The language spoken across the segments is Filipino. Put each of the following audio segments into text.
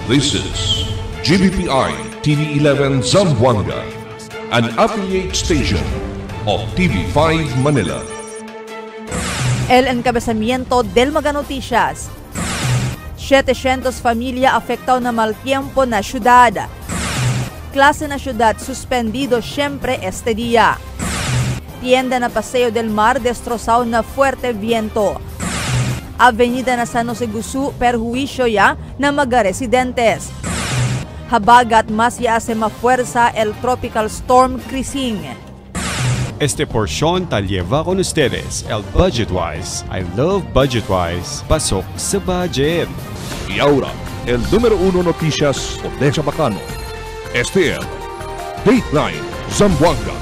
This is GBPI TV11 Zamboanga, an affiliate station of TV5 Manila. El encabezamiento del Mga Noticias. 700 familia afectado na mal tiempo na syudad. Klase na syudad suspendido siempre este día. Tienda na Paseo del Mar destrozado na fuerte viento. Avenida na San Jose Gusu perjuicio ya na mga residentes. Habagat mas ya hace mafuerza el tropical storm Krising. Este porción te lleva con ustedes el Budgetwise. I love Budgetwise. Pasok sa budget. Y ahora, el número 1 noticias Odessa Bacano. Este es Dateline Zamboanga.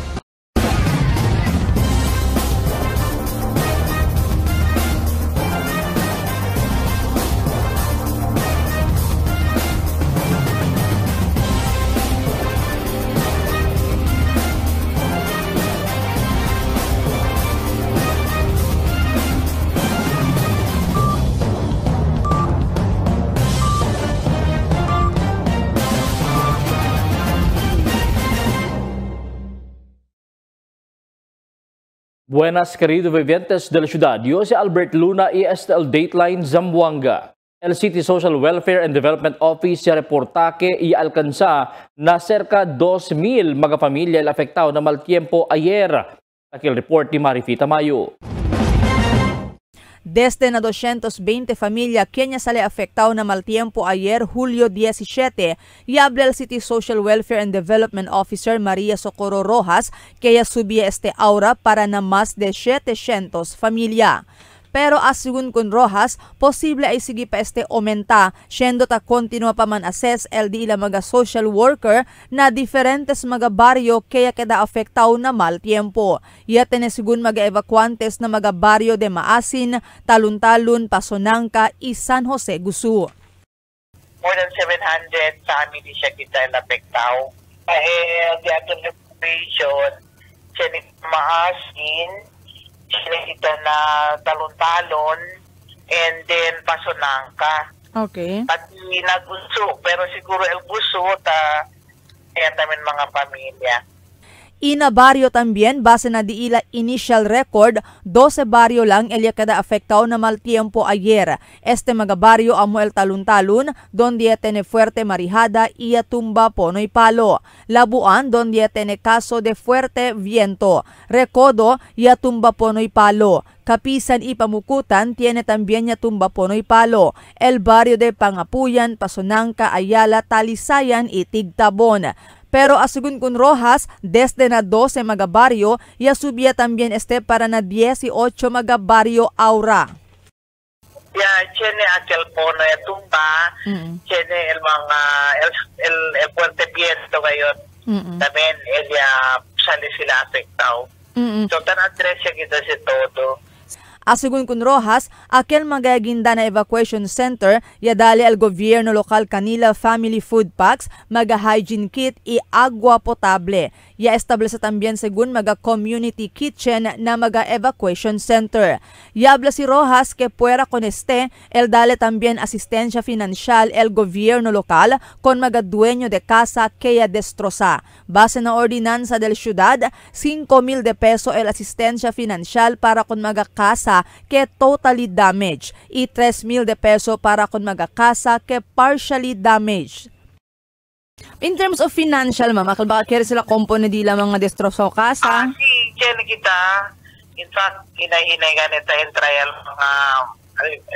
Buenas queridos vivientes de la ciudad. Yo soy Albert Luna y este es el Dateline Zamboanga. El City Social Welfare and Development Office ya reporta que alcanza na cerca 2,000 mga pamilya el afectado na mal tiempo ayer. Aquí el report ni Marifita Mayo. Desde na 220 familia quienes sale afectado na mal tiempo ayer, Julio 17, y habla el City Social Welfare and Development Officer Maria Socorro Rojas que ella subía este aura para na más de 700 familia. Pero asegun con Rojas, posible ay sige pa este aumenta, siendo ta continua pa man assess el di ila mga social worker na diferentes mga baryo kaya kada afectado na mal tiempo. Iya tenesigun mga evacuantes na mga baryo de Maasin, Taluntalun, Pasonanca, y San Jose Gusu. More than 700 families siya kita napektao. The administration, siya ni Maasin, sila kita na Talon-Talon, and then Pasonanca. Okay. At nagbuso, pero siguro el buso, kaya namin mga pamilya. Ina barrio también, base na di ila initial record, 12 barrio lang el kada afectado na mal tiempo ayer. Este mga barrio amo el Talun-Talun, donde tiene fuerte marejada y tumba Ponoy Palo. Labuan, donde tiene caso de fuerte viento. Recodo, y tumba Ponoy Palo. Kapisan y Pamukutan tiene también tumba Ponoy Palo. El barrio de Pangapuyan, Pasonanca, Ayala, Talisayan y Tigtabon. Pero asugun con Rojas, desde na 12 mga baryo, ya subía también este para na 18 mga baryo aura. Tiene aquel pono de tumba, tiene el mga, el puente viento ngayon. También, ella sali sila afectado. So, tan-address siya kita si todo. Asugun con Rojas, aquel magaginda na evacuation center, yadali al gobyerno lokal kanila family food packs, maga hygiene kit y agua potable. Ya establece también según maga community kitchen na maga evacuation center. Y habla si Rojas que puera con este, el dale también asistencia financial el gobierno local con maga dueño de casa que ya destroza. Base na ordinanza del ciudad, 5,000 de peso el asistencia financial para con maga casa que totally damaged y 3,000 de peso para con mga casa que partially damaged. In terms of financial, mama, baka kaya sila kompono di lang mga destroso kasa? Diyan kita, in fact, hinahinay ganito yung trial mga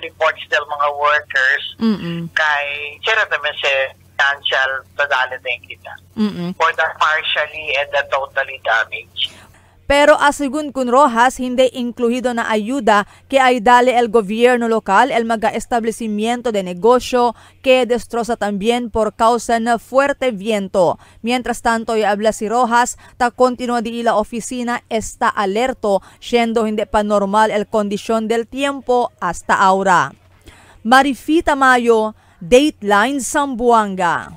reports del mga workers kay sira naman siya financial tadali din kita for the partially and the totally damaged. Pero asugun kun Rojas, hindi incluido na ayuda que ay dale el gobierno local el mga establecimiento de negocio que destroza también por causa na fuerte viento. Mientras tanto, y habla si Rojas, ta continua di ila oficina está alerto, siendo hindi pa normal el kondisyon del tiempo hasta ahora. Marifita Mayo, Dateline Zamboanga.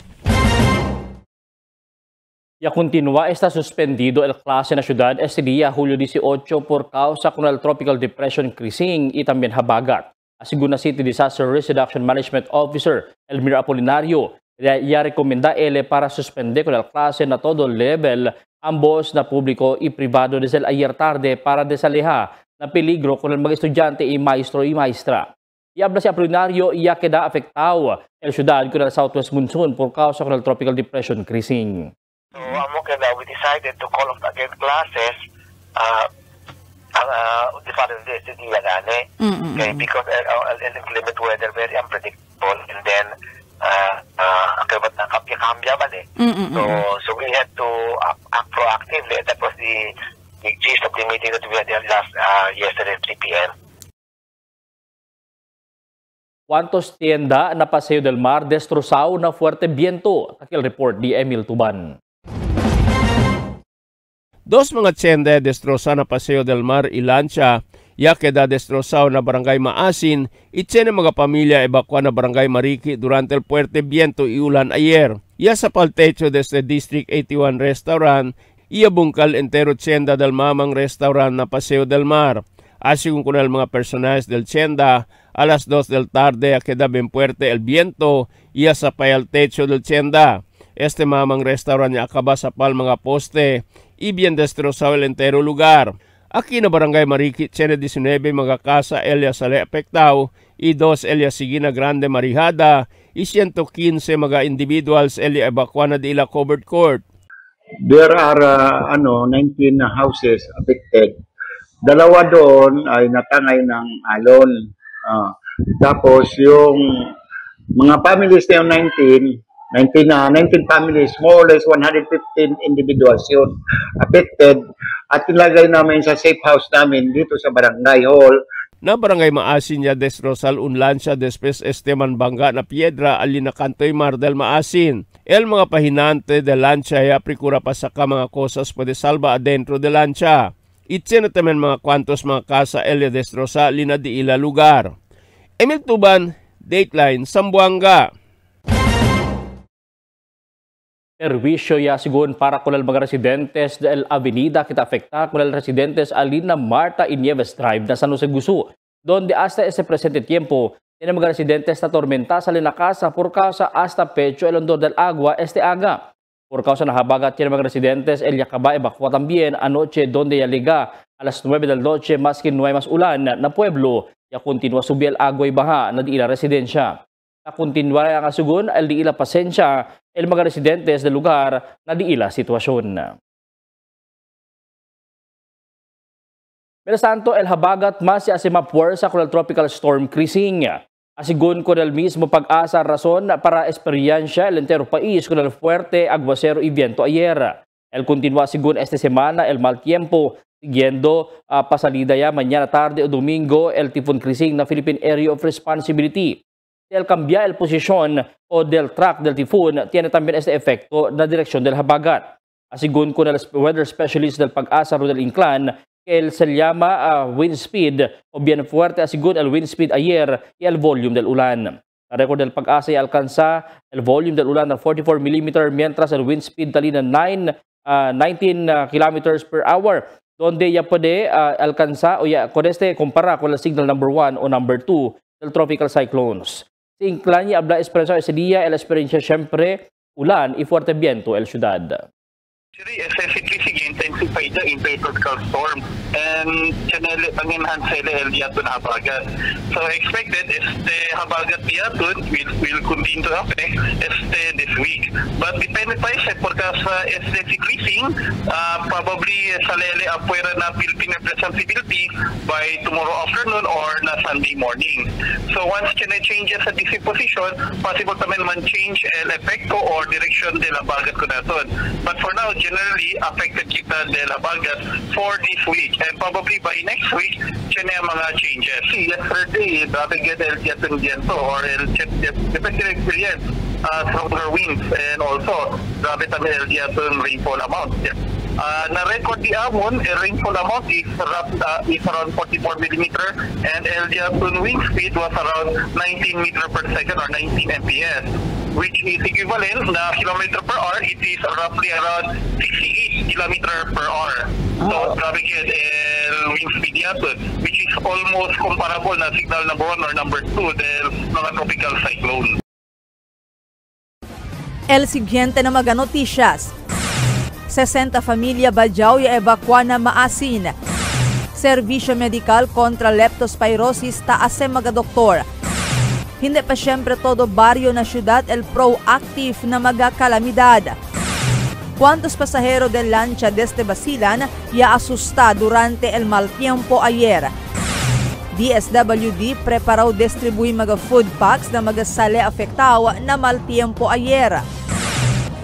Ya continúa está suspendido el clase na ciudad este día, Julio 18, por causa con el Tropical Depression Krising y también habagat. Según na City Disaster Risk Reduction Management Officer Elmira Apolinario, Ya rekomenda ele para suspender con el clase na todo level ambos na publiko y privado desde el ayer tarde para desalejar na peligro con el mga estudyante y maestro y maestra. Y habla si Apolinario ya queda afectado el ciudad con el southwest monsoon por causa con el tropical depression creasing. So, we decided to call off again classes the following days, okay, because inclement weather very unpredictable, and then kambya ba eh. So we had to act proactively. That was the gist of the meeting that we had last yesterday at 3 p.m. ¿Cuántos tienda na Paseo del Mar destrozado na fuerte viento? Takil report di Emil Tuban. Dos mga tienda destroza na Paseo del Mar y Lancha, ya queda destrozado na Barangay Maasin y tiene mga pamilya evacua na Barangay Mariki durante el fuerte viento y ulan ayer. Ya sa paltecho desde District 81 Restaurant, iya bungkal entero tienda del mamang restaurant na Paseo del Mar. Asigún con el mga personajes del tienda, a las 2 del tarde queda bien fuerte el viento y asapay al techo del tienda. Este mamang restaurant ya acaba sapal mga poste y bien destrozado el entero lugar. Aquí na Barangay Mariki, tiene 19 mga casa elia sale apektao y 2 elia Sigina Grande Marihada y 115 mga individuals elia evacua na di ila covered court. There are 19 houses affected. Dalawa doon ay natangay ng alon. Tapos yung mga families na yung 19 families, more or less 115 individuals yun affected, at nilagay namin sa safe house namin dito sa Barangay Hall. Na Barangay Maasin ya destrozal un lancha después Esteban Bangga na piedra alina Cantoy Mar del Maasin. El mga pahinante de lancha ya procura pa saka mga cosas puede salva adentro de lancha. Itse tamen mga kwantos mga casa elia destroza lina di ila lugar. Emil Tuban, Dateline, Zamboanga. Servisyo ya sigun para con el mga residentes del avenida kita afecta con el residentes Alina Marta y Nieves Drive na San Jose Gusu, donde hasta ese presente tiempo tiene mga residentes na tormenta sa lina casa por causa hasta pecho el hondor del agua este aga. Por causa na habagat tiene mga residentes el Yacaba evacua también anoche donde ya liga a las 9 del noche maski no hay mas ulan na pueblo ya continua subir el agua y baha na di ila residensya. Na continua ang asugun el di ila pasensya el mga residentes del lugar na di ila sitwasyon. Mientras tanto, el habagat mas se hace mapuersa con el tropical storm creasing. Asigun con el mismo pag-asa razón para experiencia el entero país con el fuerte aguacero y viento ayer. El continúa según esta semana el mal tiempo, siguiendo pasalida ya mañana tarde o domingo el tifón creasing na Philippine Area of Responsibility. El cambia el posición o del track del tifón tiene también este efecto na dirección del habagat. Asigun con el weather specialist del pag-asa Rodel Inclán, que se llama wind speed o bien fuerte asigun el wind speed ayer y el volume del ulan. La record del pag-asa y alcanza el volume del ulan na 44 mm mientras el wind speed talina 19 kilometers per hour, donde ya puede alcanza o ya con este compara con el signal number 1 o number 2 del tropical cyclones. Si Inclán y habla experiencia ese día, el experiencia siempre ulan y fuerte viento el ciudad. Excessively intensified in tropical storm and pang-enhance el diaton habagat. So expected habagat diaton will continue to affect this week. But depende pa siya porque sa decreasing probably sa lele apuera na Philippine responsibility by tomorrow afternoon or na Sunday morning. So once changes sa disposition, possible tamen man change el epekto or direction del habagat ko naton. But for now, generally affected kita del habagat for this week and probably by next week siya na mga changes. Yesterday, grabe get el viento or el depende experience stronger winds and also grabe tayo el rainfall amount. Na-record di amon, rainfall amount is around 44 mm and el wind speed was around 19 meter per second or 19 mph, which is equivalent na kilometer per hour. It is roughly around 68 kilometer per hour. So grabe el wind speed yaton, which is almost comparable na signal number 1 or number 2 del mga tropical cyclone. El siguiente na mga noticias. 60 familia Bajau ya-evakwa na maasin. Serbisyo medikal kontra leptospirosis taas sa mga doktor. Hindi pa siyempre todo baryo na syudad el proactive na mga kalamidad. ¿Cuántos pasajeros de lancha desde Basilan ya asusta durante el mal tiempo ayer? DSWD preparou distribuir mga food packs na mga sale afectado na mal tiempo ayer.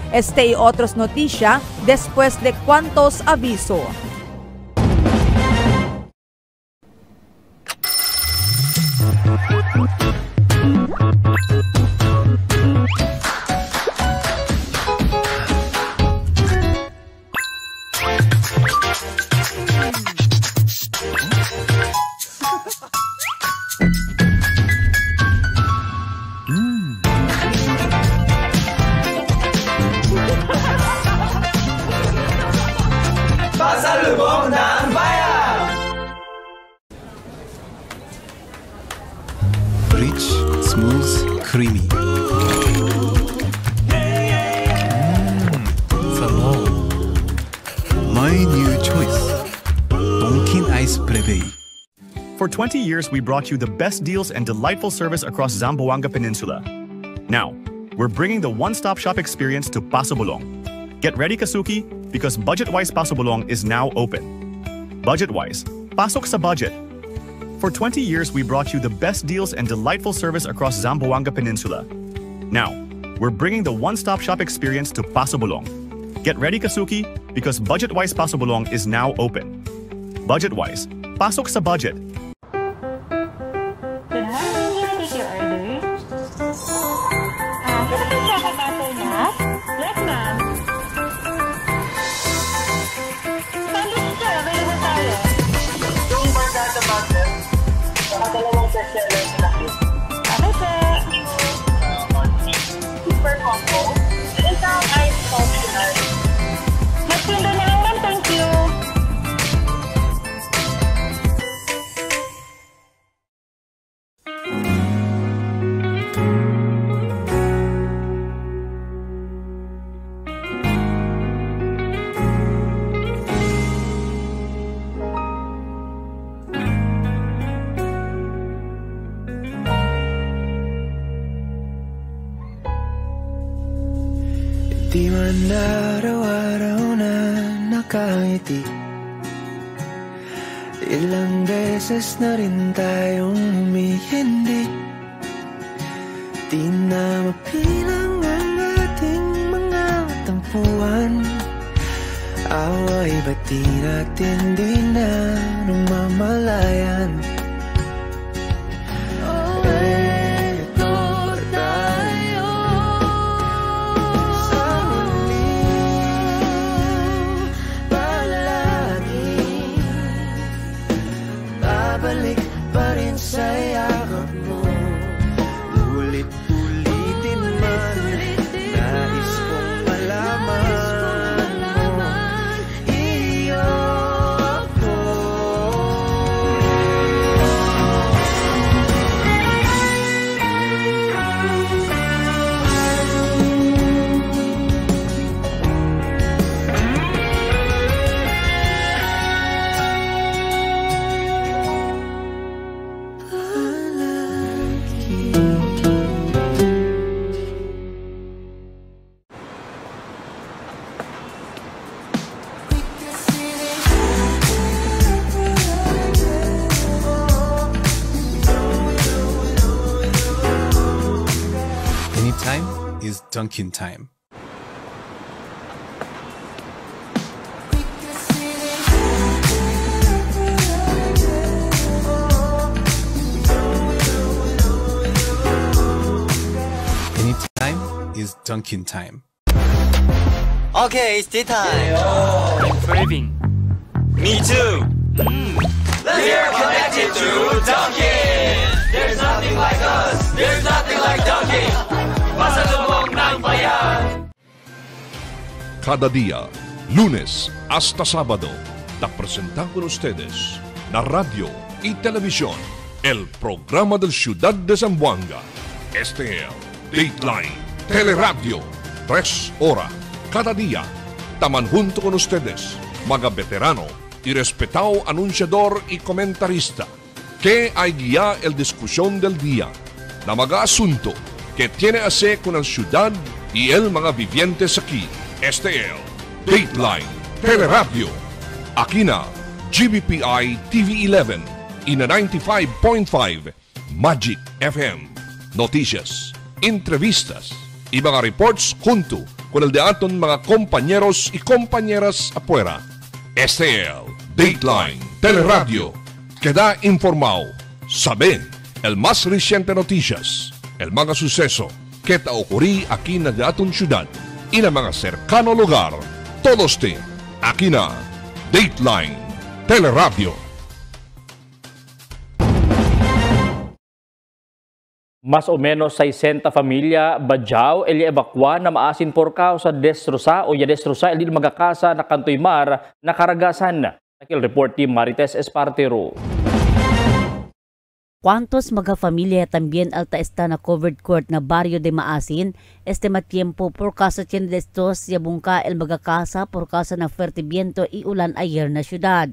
Este y otros noticia después de cuantos aviso. Rich, smooth, creamy. Sabaw. My new choice. Donkin Ice Prebe. For 20 years, we brought you the best deals and delightful service across Zamboanga Peninsula. Now, we're bringing the one-stop shop experience to Paso Bulong. Get ready, Kasuki, because Budget-Wise Paso Bulong is now open. Budget-Wise, pasok sa budget. For 20 years, we brought you the best deals and delightful service across Zamboanga Peninsula. Now, we're bringing the one-stop shop experience to Paso Bulong. Get ready, Kasuki, because Budget-Wise Paso Bulong is now open. Budget-Wise, pasok sa budget. Super combo. Isang ice optional. Magpinda na lang, ma'am. Thank you. Di man araw-araw na nakangiti. Ilang beses na rin tayong humihindi. Di na mapilang ang ating mga tampuan. Away ba't di natin di na namamalayan? Babalik pa rin sa yakap mo. Ulit-ulitin man, nais kong malaman mo. Iyo ako. Anytime is Dunkin' time. Anytime is Dunkin' time. Okay, it's tea time. Craving. Me too. We're connected to Dunkin'. There's nothing like us. There's nothing like Dunkin'. Pasalubong ng bayan. Cada día, lunes hasta sábado, te presentan con ustedes la radio y televisión, el programa del Ciudad de Zamboanga. Este es Dateline Teleradio, 3 horas cada día. Taman junto con ustedes, mga veterano y respetado anunciador y comentarista, que hay guía el discusión del día na mga asunto que tiene a hacer con la ciudad y el mga vivientes aquí. Este es Dateline Teleradio. Aquí na GBPI TV11 y na 95.5 Magic FM. Noticias, entrevistas y mga reports junto con el de aton mga compañeros y compañeras afuera. Este es Dateline Teleradio. Queda informado, sabe el más reciente noticias, el mga suceso que ta ocurrí aquí na de aton ciudad y na mga cercano lugar. Todos te aquí na Dateline Teleradio. Mas o menos 60 familia Badjao el evakwa na maasin por sa destrosa o ya destrosa el magakasa na Kantoy Mar na karagasan. Nakil report ni Marites Espartero. ¿Cuántos magafamilia también alta está na covered court na barrio de Maasin? Tiempo por casa tiene de estos ya bungka el magakasa por casa na fuerte viento y ulan ayer na ciudad.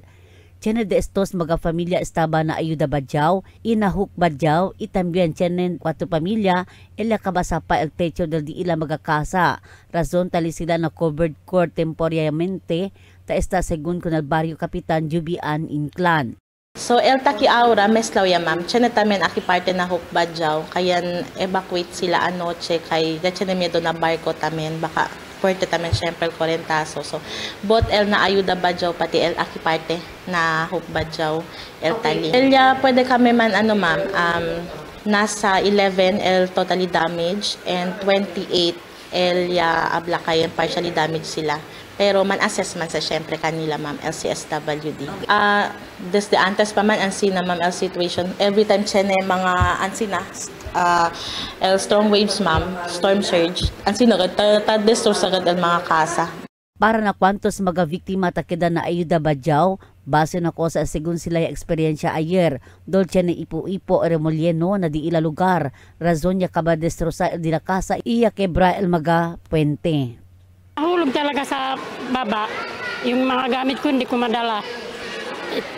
Tiene de estos magafamilia estaba na ayuda Badjao y nahuk Badjao y también tienen 4 familia el nakabasa pa el techo del di ila magakasa. Razon tali sila na covered court temporariamente ta está según con el barrio Kapitan Jubian Inclan. So, el taki aura, meslaw ya ma'am. Tiyan tamen aki parte na hukbadjaw. Kaya evacuate sila anoche. Kaya tiyan miedo na barko tamen. Baka puwerte tamen syempre 40. So, both el na ayuda badjaw pati el aki parte na hukbadjaw. El tali. El ya pwede kami man ano ma'am. Nasa 11 el totally damaged and 28 el ya abla kaya partially damaged sila. Pero man-assessment sa syempre kanila, ma'am, LCSWD. Desde antes pa man, ansina, ma'am, el situation. Every time siya na mga ansina, strong waves, ma'am, storm surge. Ansina, ta-destroy sa el mga kasa. Para na kwantos mga biktima takida na ayuda Badjao, base na ko sa segun sila yung eksperyensya ayer, dolce na ipo-ipo remolieno na di ila lugar, razon niya kaba destrosa el di la kasa, iya quebra el mga puente. Nahulog talaga sa baba. Yung mga gamit ko hindi ko madala.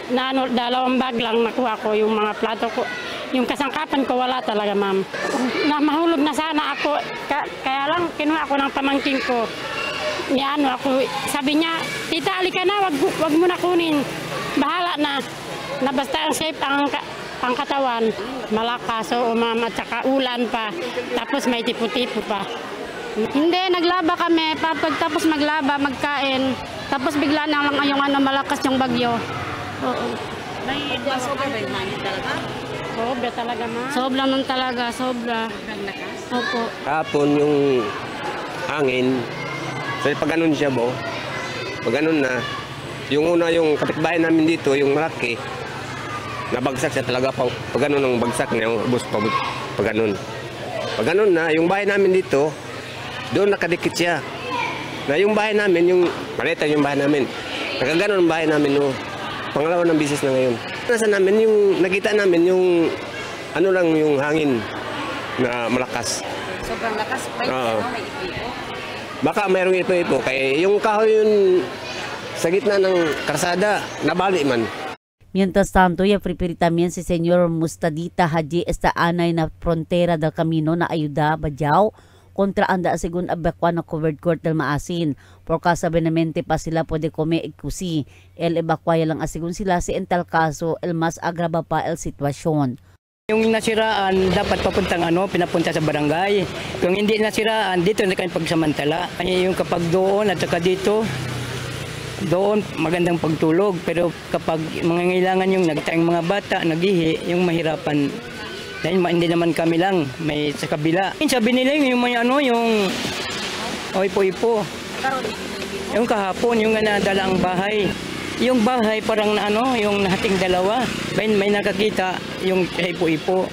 Dalawang bag lang nakuha ko. Yung mga plato ko, yung kasangkapan ko wala talaga, ma'am. Mahulog na sana ako. Kaya lang kinuha ko ng pamangkin ko. Sabi niya, tita, alika na, wag mo na kunin. Bahala na. Basta ang safe ang katawan. Malakas, o ma'am, at saka ulan pa. Tapos may tipo-tipo pa. Hindi, naglaba kami. Pagtapos maglaba, magkain. Tapos bigla na lang yung malakas yung bagyo. Oo. Sobra ba yung hangin talaga? Sobra talaga, ma. Sobra nun talaga, sobra. Opo. Hapon yung hangin. So pag ganun siya bo, pag ganun na, yung una yung kapitbahay namin dito, yung malaki, nabagsak siya talaga pag ganun ang bagsak niya, yung bus pag ganun. Pag ganun na, yung bahay namin dito, doon nakadikit siya. Na yung bahay namin, yung malita yung bahay namin. Nakaganon ang bahay namin, no. Pangalawa ng bisis na ngayon. Nasa namin, yung nakita namin, yung ano lang yung hangin na malakas. Sobrang lakas? May ipo-ipo? Baka mayroong ipo-ipo. Kaya yung kahoy yun sa gitna ng karsada, nabali man. Mientras tanto, ya prepare también si Señor Mustadita Haji esta anay na frontera del camino na ayuda Badjao kontra anda según abakwa na covered court del Maasin. Por kasabenamente pa sila pwede kome ikusi. El evacuaya lang asigun sila si en tal caso el mas agrava pa el sitwasyon. Yung nasiraan dapat papuntang pinapunta sa barangay. Kung hindi nasiraan dito na kayo pagsamantala. Kaya yung kapag doon at saka dito, doon magandang pagtulog. Pero kapag mangangailangan yung nagtaing mga bata, nagihi, yung mahirapan. Dahil hindi naman kami lang, may sa kabila. Sabi nila yung may yung ipo-ipo. Yung kahapon, yung nadala ang bahay. Yung bahay parang yung nahating dalawa. May nakakita yung ipo-ipo.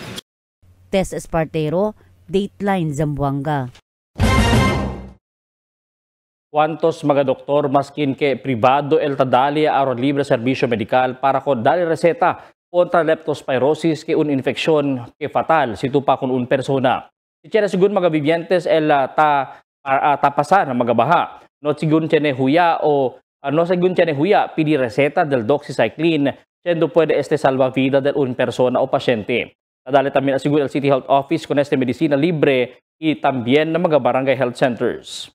Tess Espartero, Dateline Zamboanga. Cuantos mga doktor maskin ke privado el tadali aron libre serbisyo medikal para ko dali reseta kontra leptospirosis ke un infeksyon ke fatal situ pa kun un persona. Siya sigun mga bibientes el ta tapasan ng magabaha. No sigun tiene huya o no según tiene huya, pidi receta del doxycycline, siendo puede salva vida de un persona o pasyente. Nadali también asiguro el City Health Office con medicina libre y también ng mga barangay health centers.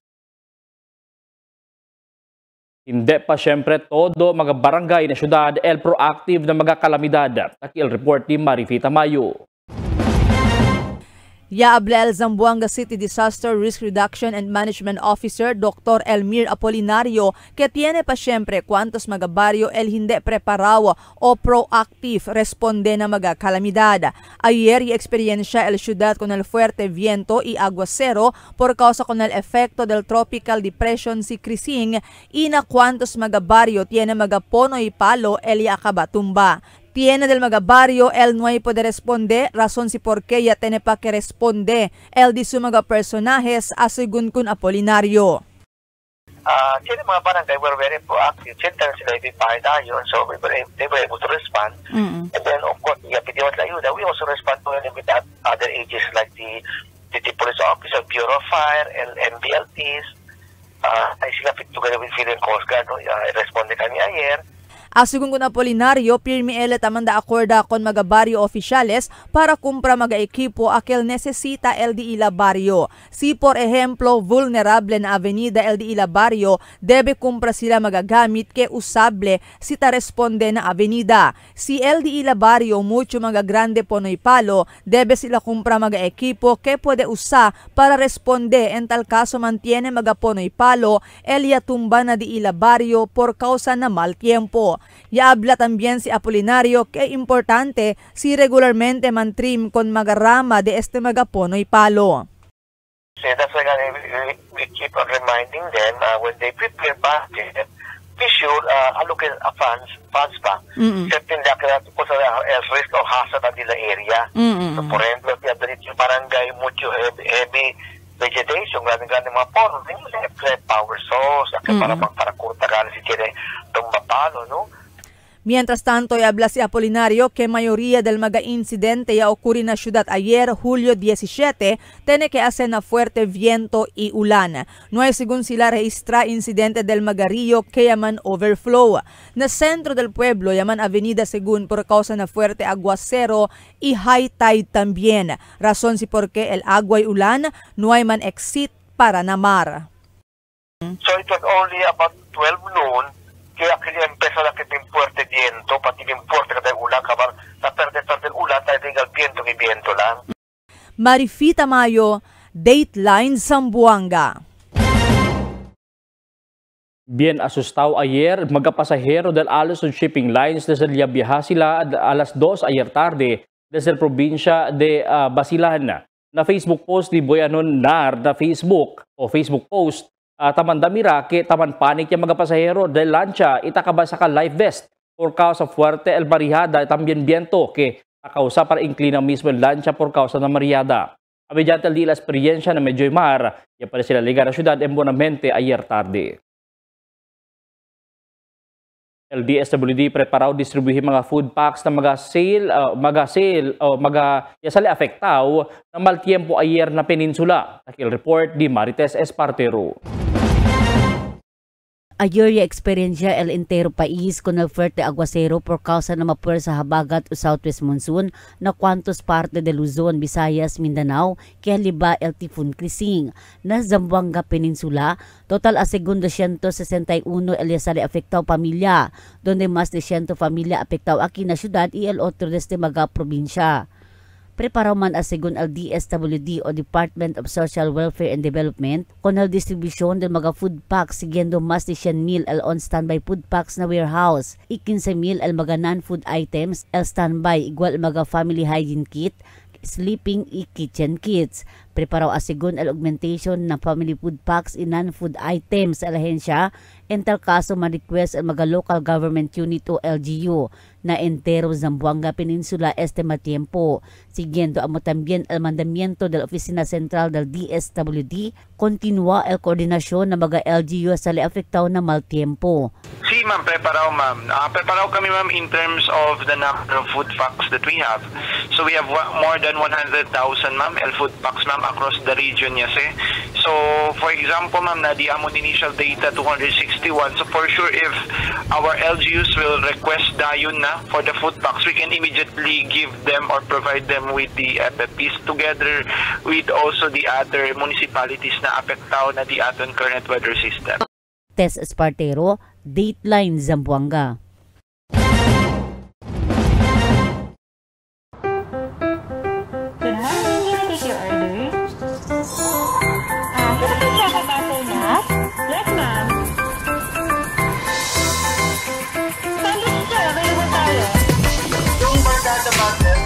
Hindi pa siyempre todo mga barangay na syudad el proactive na mga kalamidad. Taki el report ni Marifita Mayo. Yaabla el Zamboanga City Disaster Risk Reduction and Management Officer Dr. Elmir Apolinario que tiene pa siyempre cuantos mga baryo el hindi preparado o proactive responde na mga kalamidad. Ayer y experiencia el ciudad con el fuerte viento y aguacero por causa con el efecto del tropical depression si Crising y na cuantos mga baryo tiene mga pono y palo el yakabatumba. Tiene del mga barrio el no hay poder responde, razón si por qué ya tiene pa que responde el di su mga personajes asigun kun Apolinario. Tiene mga barangay were very proactive. Siyempre sila ibibay tayo, so they were able to respond. And then of course, we also respond to them with other agencies like the police officer, Bureau of Fire, MBLTs. Ay sila together with Philippine Coast Guard, responde kami ayer. Asugun kun Apolinario, pirmi ele tamanda akorda kon mga barrio oficiales para kumpra mga equipo aquel necesita el di ila barrio. Si por ejemplo vulnerable na avenida el di ila barrio, debe kumpra sila magagamit ke usable si ta responde na avenida. Si el di ila barrio mucho mga grande ponoy palo, debe sila kumpra mga equipo ke puede usa para responde en tal caso mantiene mga ponoy palo el yatumba na di ila barrio por causa na mal tiempo. Yaabla también si Apolinario que importante si regularmente mantrim con magarama de este magapono y palo. So that's why we keep on reminding them when they prepare budget, be sure allocate funds pa. Certain el risk of hazard at the area. So for example, if you have the barangay, mucho heavy vegetation, grande mga pono, then you have power source, para kurtagan si tiene tumbapalo, no? Mientras tanto, habla si Apolinario que mayoría del mga incidente ya ocurre na ciudad ayer, Julio 17, tiene que hacer na fuerte viento y ulan. No hay según sila registra incidente del magarillo que llaman overflow. Na centro del pueblo llaman avenida según por causa na fuerte aguacero y high tide también. Razón si porque el agua y ulan no hay man exit para namar. So it was only about 12 noon kaya empezó la que tiene fuerte viento, pati yung fuerte ka tayo ulan, kabar sa perde ulan, tayo tinggal viento lang. Marifita Mayo, Dateline Zamboanga. Bien asustado ayer, mga pasahero del Alison Shipping Lines desde Liabiaha sila alas 2 ayer tarde desde el probinsya de Basilan. Na Facebook post ni Boyanon Nar na Facebook post, taman damira ke taman panik yung mga pasahero del lancha itakaba sa life vest por causa fuerte el barihada también viento que causa para inclina mismo el lancha por causa na mariada. Mediante la experiencia na medyo mar, ya para sila ligar a ciudad en Bonamente ayer tarde. El DSWD preparado distribuir mga food packs na sali afectao na mal tiempo ayer na peninsula. Takil report di Marites Espartero. Ayer ya experiencia el entero país con el fuerte aguacero por causa na mapuwersa habagat o southwest monsoon na cuantos parte de Luzon, Visayas, Mindanao, kaya liba el Typhoon Crising. Na Zamboanga Peninsula, total a segundo 161 el sali afectado pamilya, donde más de 100 familia afectado aquí na syudad y el otro desde mga probinsya. Preparaw man asigun al DSWD o Department of Social Welfare and Development con al distribusyon del mga food packs siguiendo mas de 100,000 al on-standby food packs na warehouse, 15,000 al mga non-food items al standby igual mga family hygiene kit, sleeping y kitchen kits. Preparaw asigun al augmentation na family food packs y non-food items al ahensya en tal kaso ma-request al mga local government unit o LGU na entero Zamboanga Peninsula este matiempo. Siguiendo amo también el mandamiento de la Oficina Central del DSWD, continúa el coordinasyon ng mga LGU sa afectado na mal tiempo. Si ma'am, preparaw ma'am. Preparaw kami ma'am in terms of the number of food packs that we have. So we have more than 100,000 ma'am food packs ma'am across the region yase. So for example ma'am, na the amon initial data 261. So for sure if our LGUs will request dayon na for the food packs, we can immediately give them or provide them with the FFPs together with also the other municipalities na apektaw na the aton current weather system. Tess Espartero, Dateline Zamboanga. Yes, ma'am. Sandwich sir, available tayo. Yung barkada butter,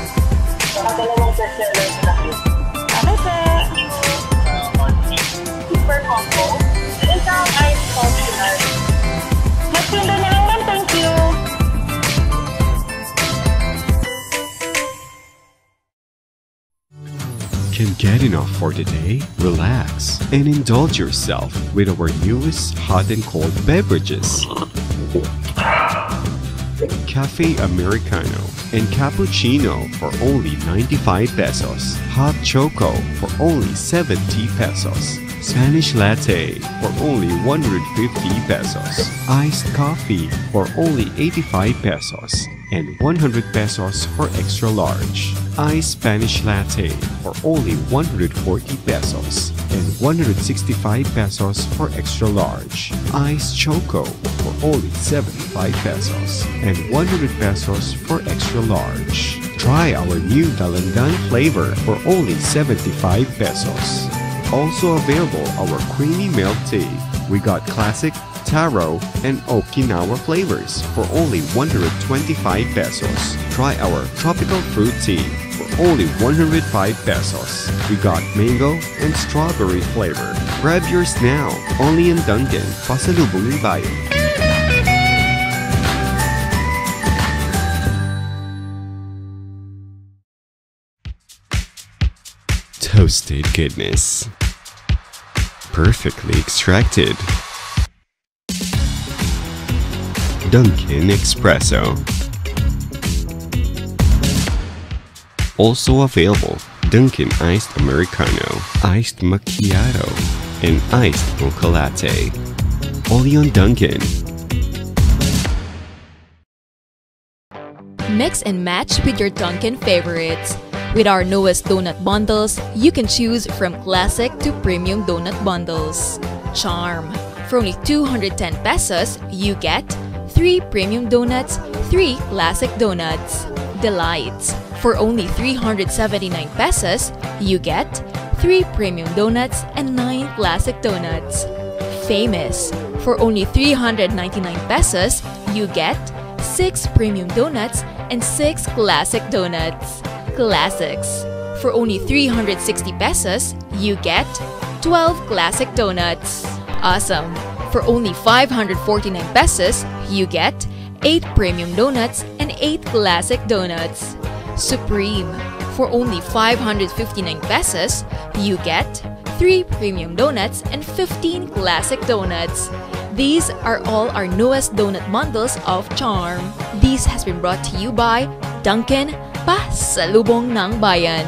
dalawang bestseller na yun. Okay, sir. Super combo. Isang ice optional. Mas pindo na lang, ma'am. Thank you. Can't get enough for today? Relax and indulge yourself with our newest hot and cold beverages. Cafe Americano and Cappuccino for only 95 pesos. Hot Choco for only 70 pesos. Spanish Latte for only 150 pesos. Iced Coffee for only 85 pesos. And 100 pesos for extra large. Iced Spanish Latte for only 140 pesos. And 165 pesos for extra large. Iced Choco for only 75 pesos. And 100 pesos for extra large. Try our new Dalandan flavor for only 75 pesos. Also available our creamy milk tea. We got classic, taro, and Okinawa flavors for only 125 pesos. Try our tropical fruit tea for only 105 pesos. We got mango and strawberry flavor. Grab yours now, only in Dunkin, Pasalubong ng Bayan. Toasted goodness. Perfectly extracted. Dunkin Espresso. Also available, Dunkin Iced Americano, Iced Macchiato, and Iced Mocha Latte. Only on Dunkin. Mix and match with your Dunkin favorites. With our newest donut bundles, you can choose from classic to premium donut bundles. Charm. For only 210 pesos, you get 3 premium donuts, 3 classic donuts. Delights. For only 379 pesos, you get 3 premium donuts and 9 classic donuts. Famous. For only 399 pesos, you get 6 premium donuts and 6 classic donuts. Classics. For only 360 pesos, you get 12 classic donuts. Awesome. For only 549 pesos, you get 8 premium donuts and 8 classic donuts. Supreme. For only 559 pesos, you get 3 premium donuts and 15 classic donuts. These are all our newest donut bundles of Charm. This has been brought to you by Dunkin, Pasalubong ng Bayan.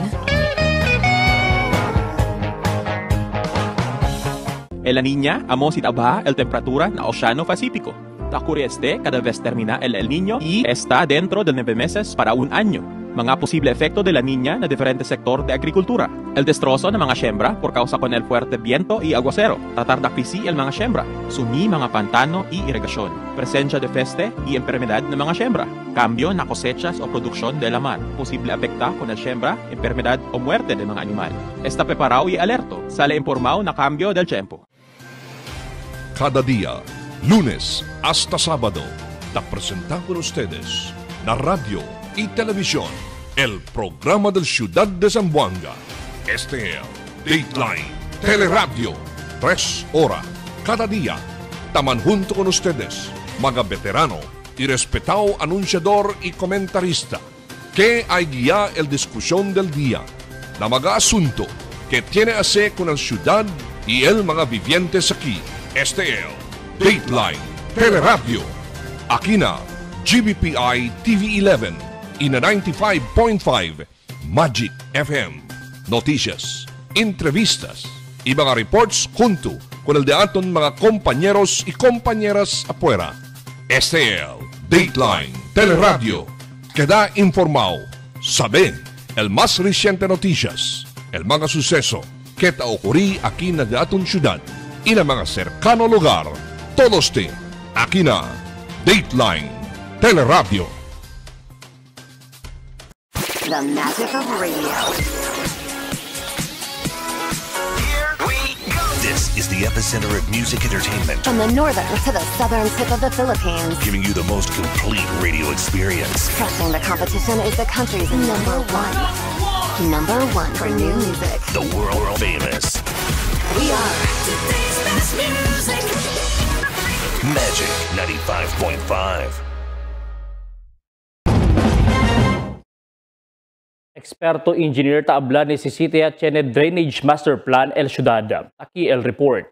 El La Niña, amo si tabaja el temperatura na Oceano Pacífico. Ocurre cada vez termina el Niño y está dentro de 9 meses para un año. Mga posible efecto de La Niña na diferente sektor de agrikultura. El destrozo ng mga siembra por causa con el fuerte viento y aguacero. Tratar de krisi el mga siembra. Sumi mga pantano y irigasyon. Presencia de peste y enfermedad ng mga siembra. Cambio na cosechas o produksyon de la mar. Posible afecta con el siembra, enfermedad o muerte de mga animal. Está preparado y alerto. Sale informado na cambio del tiempo. Cada día, lunes hasta sábado, te presentamos con ustedes la radio y televisión, el programa del Ciudad de Zamboanga. Este es Dateline Teleradio, 3 horas cada día. Taman junto con ustedes, mga veterano y respetado anunciador y comentarista, que hay guía el discusión del día, la mga asunto que tiene a hacer con el ciudad y el mga vivientes aquí. Este es Dateline Teleradio, Akina, GBPI TV11, ina 95.5, Magic FM. Noticias, entrevistas, y mga reports junto con el de aton mga compañeros y compañeras afuera. Este es el Dateline Teleradio, que da informado, sabe, el más reciente noticias, el mga suceso que ta ocurrí aquí na de aton ciudad y na mga cercano lugar. Todos te, aquí na Dateline Teleradio. The magic of radio. This is the epicenter of music entertainment. From the northern to the southern tip of the Philippines. Giving you the most complete radio experience. Crushing the competition is the country's number one. Number one for new music. The world famous. We are today's best music. Magic 95.5. Eksperto engineer taabla ni City at Chene Drainage Master Plan El Ciudad. Aquí el report.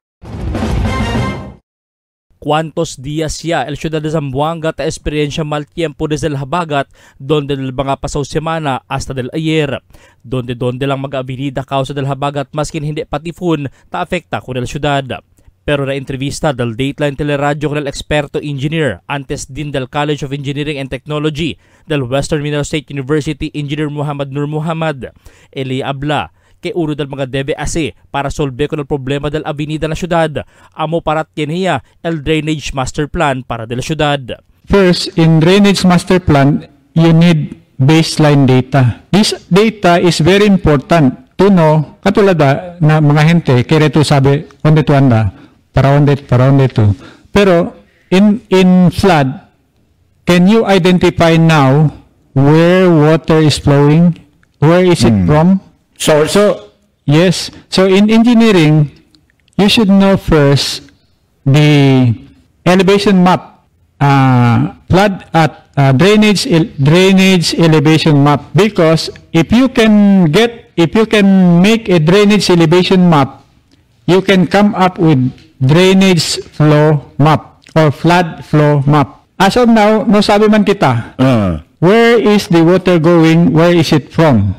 ¿Cuántos días ya el Ciudad de Zamboanga ta experiencia mal tiempo desde el habagat donde del mga pasaw semana hasta del ayer? Donde lang mag-avenida causa del habagat maskin hindi patifun ta afekta con el Ciudad. Pero na entrevista del Dateline Teleradio con el experto engineer antes din del College of Engineering and Technology del Western Mindanao State University Engineer Muhammad Nur Muhammad. Eli abla que uno del mga debe ase para solve con el problema del avenida na syudad. Amo para tieniya el Drainage Master Plan para de la syudad. First, in Drainage Master Plan, you need baseline data. This data is very important to know, katulad na mga hente, kaya ito sabi, onde to anda, para onde to. Pero, in flood, can you identify now where water is flowing? Where is it from? So yes. So in engineering, you should know first the elevation map, flood at drainage elevation map. Because if you can make a drainage elevation map, you can come up with drainage flow map or flood flow map. As of now, no sabi man kita. Where is the water going? Where is it from?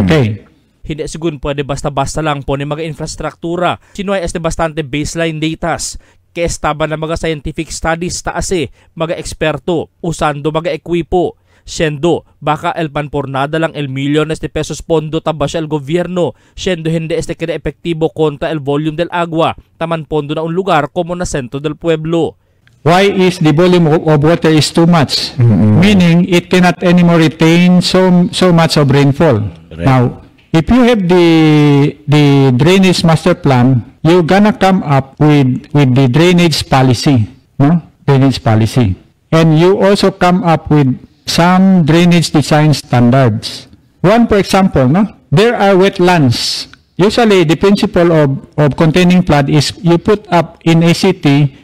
Okay. Hindi sigun pwede basta-basta lang po ni mga infrastruktura. Sinuay este bastante baseline datas. Kaya estaba na mga scientific studies taase, mga eksperto, usando mga ekwipo. Siendo, baka el panpornada lang el milyones de pesos pondo tabasya el gobyerno. Siendo hindi este kaya epektibo kontra el volume del agua. Taman pondo na un lugar como na sentro del pueblo. Why is the volume of water is too much? Meaning it cannot anymore retain so much of rainfall. Right. Now, if you have the drainage master plan, you're gonna come up with the drainage policy, no? Drainage policy, and you also come up with some drainage design standards. One, for example, no? There are wetlands. Usually, the principle of containing flood is you put up in a city,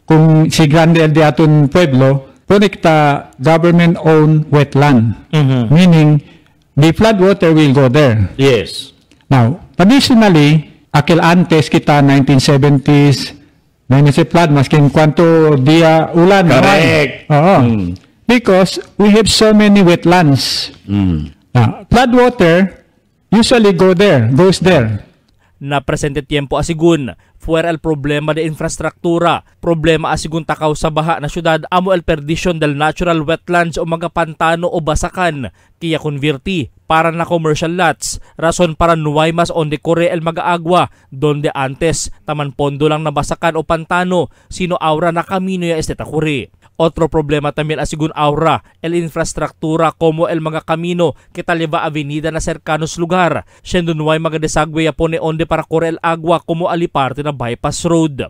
kung si Grande El de aton pueblo, connecta government-owned wetland. Meaning, the flood water will go there. Yes. Now, traditionally, akil antes kita 1970s, may si flood, masking kwanto dia ulan. Correct. Oo. Because we have so many wetlands. Flood water usually goes there. Na presente tiempo asigun, fuera el problema de infrastruktura, problema asigun takaw sa baha na syudad, amo el perdition del natural wetlands o mga pantano o basakan, kaya converti para na commercial lots, rason para nuway mas onde corre el mag-agua, donde antes taman pondo lang na basakan o pantano, sino aura na kamino ya este takuri. Otro problema también asigun aura, el infrastruktura como el mga kamino que taliba avenida na cercanos lugar. Siendo nuway mga desagwe yapone onde para corre el agua como aliparte na bypass road.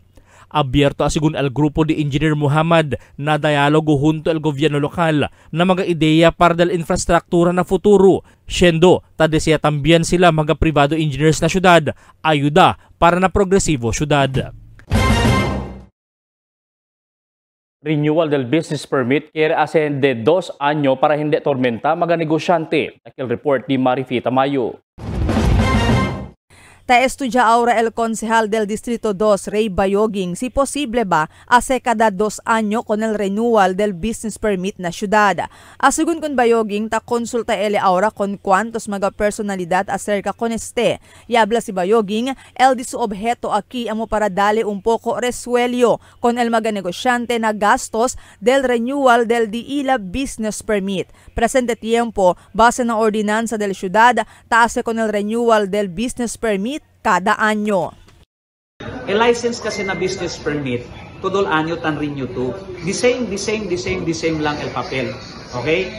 Abierto asigun el grupo de Engineer Muhammad na dialogo junto el gobyerno lokal na mga ideya para del infrastruktura na futuro. Siendo, tadesya también sila mga privado engineers na syudad, ayuda para na progresivo syudad. Renewal del business permit quiere hacer de 2 años para hindi tormenta mga negosyante. Aquel report ni Marifi Tamayo. Ta estudia ahora el concejal del Distrito 2, Ray Bayoging, si posible ba hace cada 2 años con el renewal del business permit na syudad. Asugun con Bayoging, ta consulta ele ahora con cuantos mga personalidad acerca con este. Y habla si Bayoging, el di su objeto aquí amo para darle un poco resuelio con el mga negosyante na gastos del renewal del DILA business permit. Presente tiempo, base ng ordinansa del syudad, taase con el renewal del business permit kada anyo. A license kasi na business permit, todo anyo tan renew to. The same lang el papel. Okay?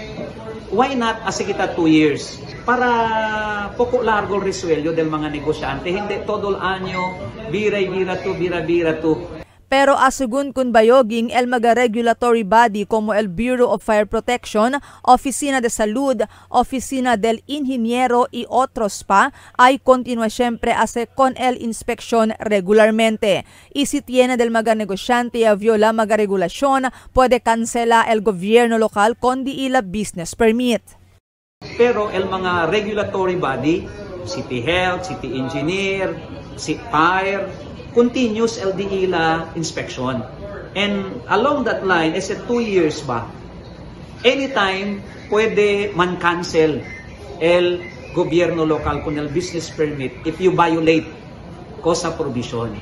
Why not asi kita 2 years? Para poco largo el resuelyo del mga negosyante. Hindi todo anyo, bira to. Pero asugun kun Bayoging, el mga regulatory body como el Bureau of Fire Protection, Oficina de Salud, Oficina del Ingeniero y otros pa, ay continúa siempre hace con el inspección regularmente. Y si tiene del mga negosyante a viola mga regulasyon, puede cancela el gobierno local con DILA business permit. Pero el mga regulatory body, City Health, City Engineer, Fire, continuous LDILA inspection. And along that line, 2 years ba, anytime pwede man cancel el gobierno local con el business permit if you violate COSA provision.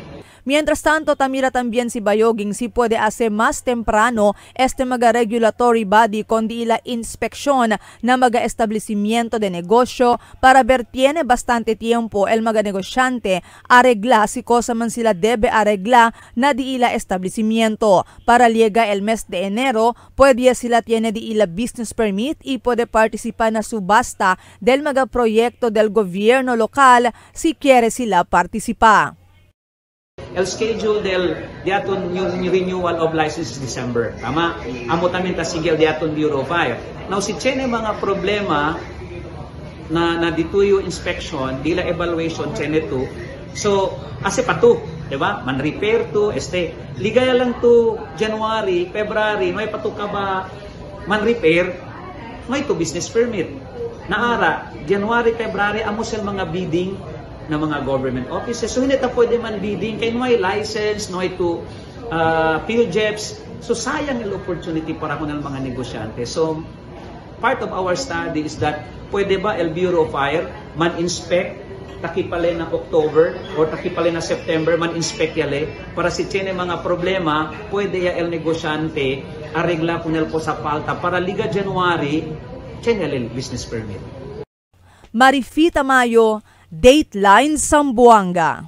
Mientras tanto, tamira también si Bayoging si puede hacer más temprano este mga regulatory body con DILA inspeksyon na mga establecimiento de negosyo para ver tiene bastante tiempo el mga negosyante arregla si cosa man sila debe arregla na DILA establecimiento. Para llega el mes de enero, pwede sila tiene DILA business permit y puede participar na subasta del mga proyekto del gobierno lokal si quiere sila participar. El schedule del diaton yung renewal of license is December. Tama? Amo tamin ta sigel diaton Bureau of Fire. Now si tiene mga problema na dituyo inspection, dila evaluation tiene to. So ase pa to, di ba? Man repair to, ligaya lang to January, February, may pato ka ba man repair, may to business permit. Naara January, February amo sel mga bidding na mga government offices. So hindi ta pwede man bidding kay no ay license, no ay to PhilJeps. So sayang yung opportunity para ko ng mga negosyante. So part of our study is that pwede ba el Bureau of Fire man inspect takipale na October or takipale na September man inspect yale para si tiene mga problema pwede ya el negosyante arregla kunel po sa palta para liga January tiene el business permit. Marifita Mayo, Dateline Zamboanga.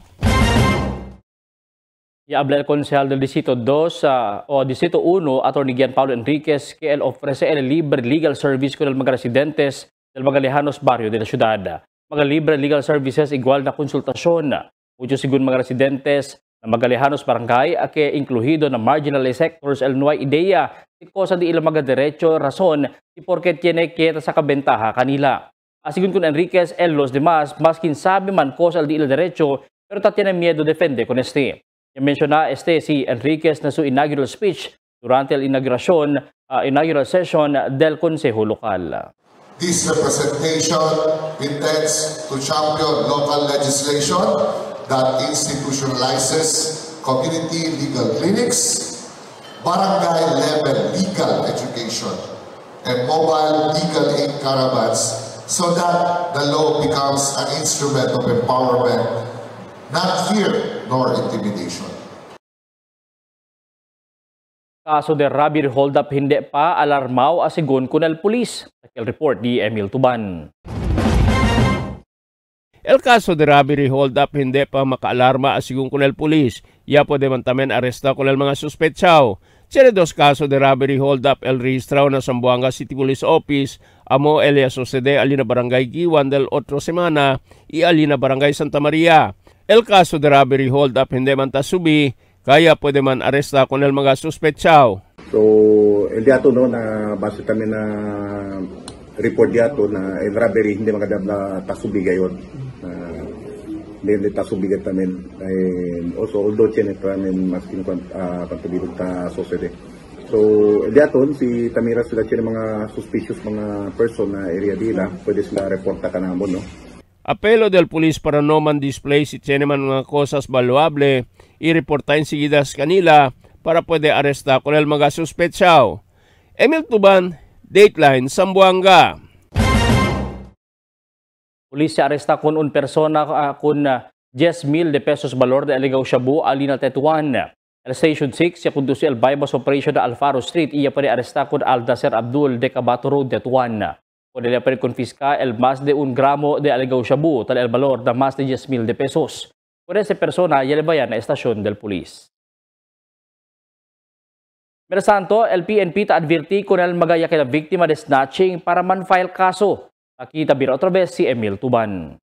Habla el concejal del Distrito 2 o Distrito 1, Atty. Gian Paulo Enriquez, que él ofrece el libre legal service con el mga residentes del mga lejanos barrio de la ciudad. Mga libre legal services igual na konsultasyon. Muchos sigun mga residentes ng mga lejanos barangay que incluido na marginalized sectors el no hay idea si cosa di ilang mga derecho razón y por qué tiene que sa kabentaha kanila. Asigun con Enriquez, los demás, más quien sabe man cosa al di el derecho, pero tiene miedo defende con este. Y menciona si Enriquez na su inaugural speech durante la inaugural session del Consejo Local. This representation intends to champion local legislation that institutionalizes community legal clinics, barangay level legal education, and mobile legal aid caravans so that the law becomes an instrument of empowerment, not fear nor intimidation. Kaso de robbery hold-up hindi pa alarmaw asigun kun el pulis. El report di Emil Tuban. El caso de robbery hold-up hindi pa makaalarma asigun kun el pulis. Ya pwede man tamen aresta kun el mga suspetsyaw. Tiene 2 casos de robbery hold-up el registrado na Zamboanga City Police Office, amo Elia sucede alina Barangay Giwan del otro semana y alina Barangay Santa Maria. El caso de robbery hold-up hindi man tasubi, kaya pwede man aresta con el mga suspetsyaw. So, el diato no, na base kami na report diato na el robbery hindi magandang na tasubi gayon. Hindi tasubigat namin. Also, although chinet namin mas kinupantubidog ta society. So, diaton, si Tamira sila chinet mga suspicious mga person na area dila, pwede sila reporta ka namon, no? Apelo del pulis para no man display si tiene man mga cosas valuable, i-reporta enseguida kanila para pwede aresta con el mga suspetsyaw. Emil Tuban, Dateline, Zamboanga. Pulis aresta con un persona con 10,000 pesos valor de aligaw shabu alina Tetuan. El Station 6 ya conduce el bypass operation na Alfaro Street iya pa aresta con Aldacer Abdul de Cabato Road Tetuan. Con ella pa confisca el más de 1 gramo de aligaw shabu tal el valor de más de 10,000 pesos. Con esa persona ya lebayan na estasyon del pulis. Mersanto, el PNP ta advirti con el magaya kay la biktima de snatching para man-file kaso. Nakita bira otra vez si Emil Tuban.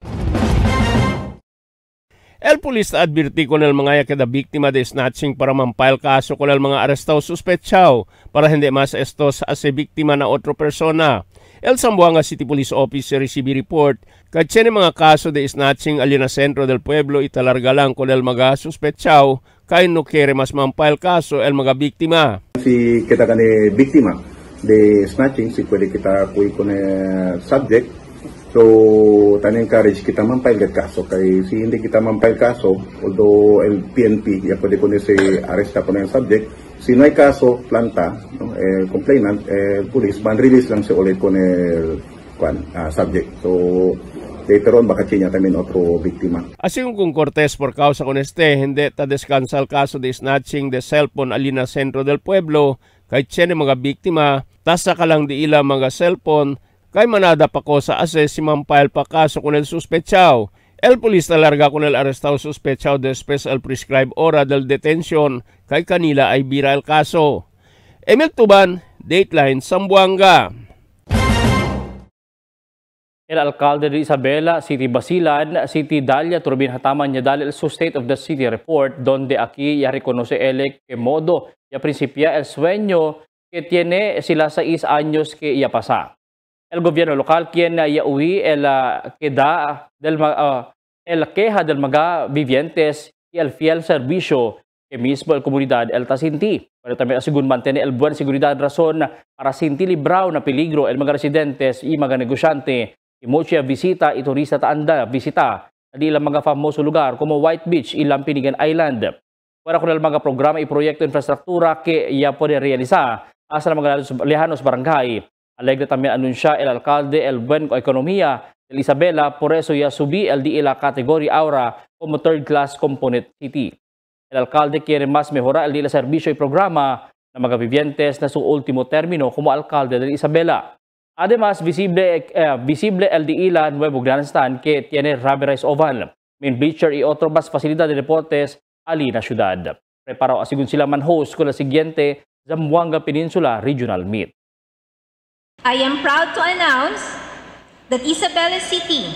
El pulis advirti con el mga kada biktima de snatching para mampile kaso con el mga arestaw suspetsyaw para hindi mas estos as biktima na otro persona. El Zamboanga City Police Office recibe report kad tiene mga kaso de snatching alina sentro del pueblo italarga lang con el mga suspetsyaw kay no quiere mas mampile kaso el mga biktima. Si kita kani biktima de snatching, si pwede kita kuy con subject. So, tan-encourage kita mampile kaso. Kaya si hindi kita mampile kaso, although el PNP, ya pwede ko si arresta ko na yung subject, si no hay kaso, planta, no, complainant, police, man-release lang siya ulit ko na subject. So, later on, baka chinya tamin otro biktima. Asing kung Cortes por causa con hindi ta descansa el caso de snatching de cellphone alina centro del pueblo, kahit siya mga biktima, tasa ka lang di ila mga cellphone, kay manada pa ko sa ase si mampile pa kaso con el suspetsyaw. El pulis talarga con el arrestado suspetsyaw después el prescribed hora del detention kay kanila ay bira el kaso. Emil Tuban, Dateline, Zamboanga. El alcalde de Isabela, City Basilan, City Dalia, Turbin hataman niya dali el State of the City report donde aquí ya reconoce ele que modo ya principia el sueño que tiene sila 6 años que ya pasa. El gobierno local quien yaui el queja del mga vivientes y el fiel servicio que mismo el comunidad el tasinti. Pero también asigun mantener el buen seguridad razón para sinti libraw na peligro el mga residentes y mga negosyante y mucha visita y turista taanda visita di ilang mga famoso lugar como White Beach y Lampinigan Island. Para con el mga programa y proyecto infrastruktura que ya puede realizar hasta la mga lejanos barangay. Alegre también anuncia el alcalde el buen economía de Isabela, por eso ya subí el de la categoría ahora como third class component city. El alcalde quiere más mejorar el de la servicio y programa de mga vivientes na su último término como alcalde de Isabela. Además, visible el de la Nuevo Grandstand que tiene Rubber Rice Oval, main bleacher y otro más facilidad de deportes ali na ciudad. Preparado asigun sila man host con la siguiente Zamboanga Peninsula Regional Meet. I am proud to announce that Isabela City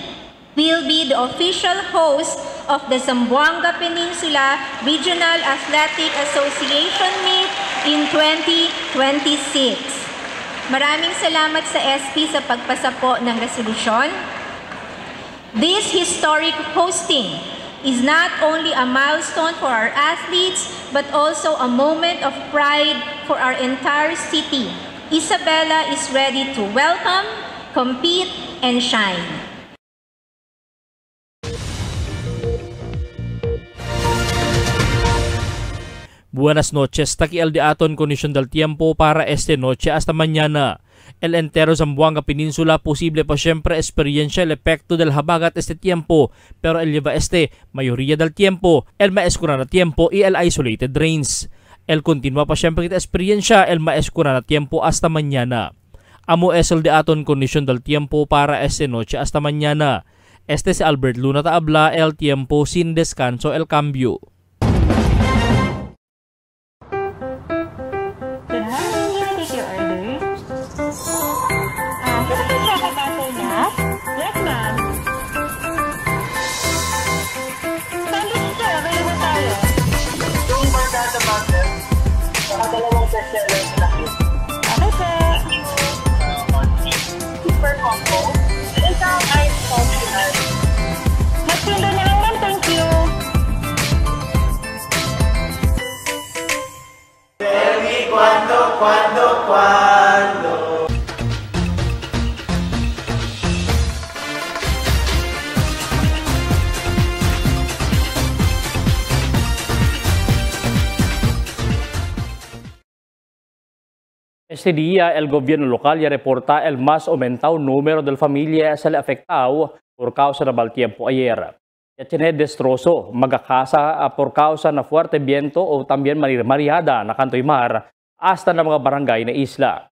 will be the official host of the Zamboanga Peninsula Regional Athletic Association Meet in 2026. Maraming salamat sa SP sa pagpasa po ng resolusyon. This historic hosting is not only a milestone for our athletes but also a moment of pride for our entire city. Isabela is ready to welcome, compete, and shine. Buenas noches, taki al de aton condition del tiempo para esta noche hasta mañana. El entero Zamboanga Peninsula posible pa siempre experiencia el efecto del habagat este tiempo, pero el lleva mayoría del tiempo, el maescura na tiempo y el isolated rains. El continua pa siempre kita experiencia el maescura na tiempo hasta mañana. Amo es el de aton condition del tiempo para esta noche hasta mañana. Este es Albert Luna ta habla el tiempo sin descanso el cambio. Super combo. Isang ice optional. Magpindo na lang, thank you. Este día, el gobierno local ya reporta el más aumentado número de familias afectado por causa del mal tiempo ayer. Ya tiene destrozo, magkakasa por causa na fuerte viento o también mariada na kanto y mar hasta na mga barangay na isla.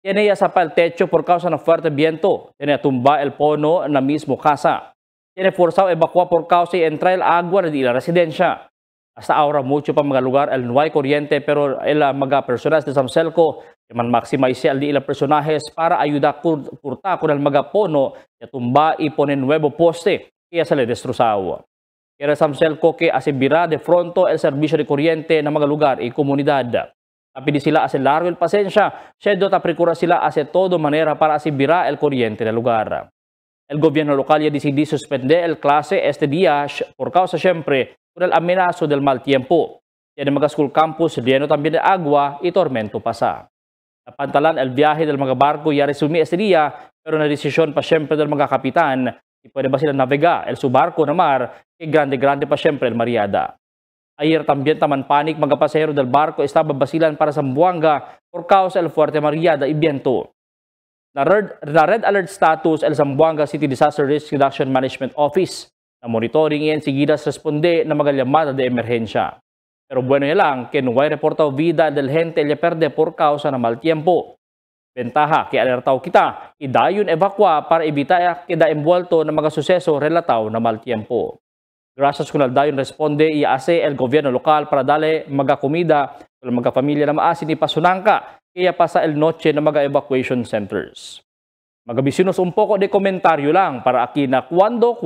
Tiene ya sapa el techo por causa na fuerte viento, tiene tumba el pono na mismo casa. Tiene forzado evacuar por causa y entra el agua de la residencia. Hasta ahora mucho pa mga lugar el no hay corriente pero el mga personas de Samselco man maximize al di ilang personajes para ayudar kurta con el mga pono ya tumba y pone nuevo poste kaya sa destrozado. Kaya Samselco que asibira de fronto el servicio de corriente na mga lugar y komunidad. Tapi di sila ase largo el pasensya, siyado ta precura sila ase todo manera para asibira el corriente na lugar. El gobierno local ya decidí suspender el clase este día por causa siempre por el amenazo del mal tiempo. Ya de mga school campus lleno también de agua y tormento pasa. Napantalan el viaje del mga barco ya resumi este día, pero na desisyon pa siyempre del mga kapitan, si pwede ba sila navega el su barco na mar, que grande pa siyempre el mariada. Ayer también taman panik mga pasahero del barco estaba basilan para Zamboanga por causa el fuerte mariada y viento. Na red alert status el Zamboanga City Disaster Risk Reduction Management Office, na monitoring y enseguidas responde na mga llamada de emerhensya. Pero bueno ya lang que no hay reportado vida del gente le perde por causa ng mal tiempo. Bentaha que alertaw kita, idayon evacua para evitar que da envuelto ng mga suceso relataw na mal tiempo. Gracias kung dayon responde y hace el gobierno local para dale mga comida ng mga pamilya na maasin ipasunangka kaya pasa el noche ng mga evacuation centers. Magabisinos un poco de komentaryo lang para aquí na cuando.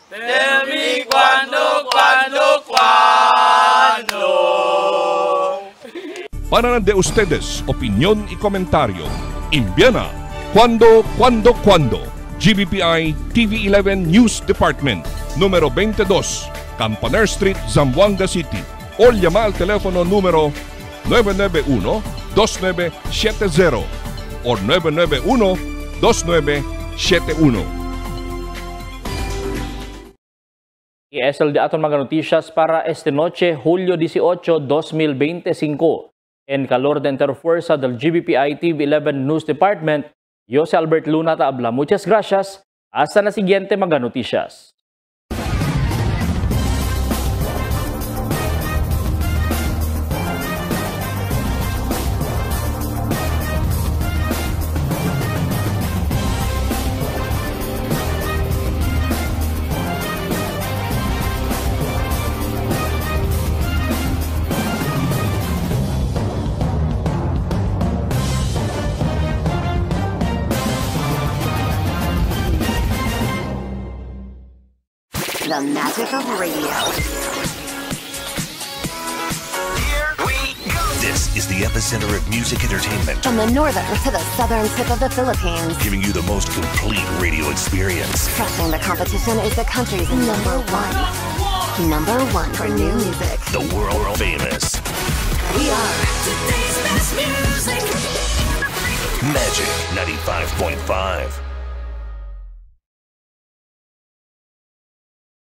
Tell me cuando. Para de ustedes, opinión y comentario. Envíana cuando. GBPI TV11 News Department, número 22, Campaner Street, Zamboanga City. O llama al teléfono número 991-2970 o 991-2971. Y es el de aton mga noticias para este noche, Julio 18, 2025. En calor de interfuerza del GBPI TV11 News Department, yo si Albert Luna habla. Muchas gracias. Hasta la siguiente mga noticias. The magic of radio. Here we go. This is the epicenter of music entertainment. From the northern to the southern tip of the Philippines. Giving you the most complete radio experience. Crushing the competition is the country's number one. Number one for new music. The world famous. We are today's best music. Magic 95.5.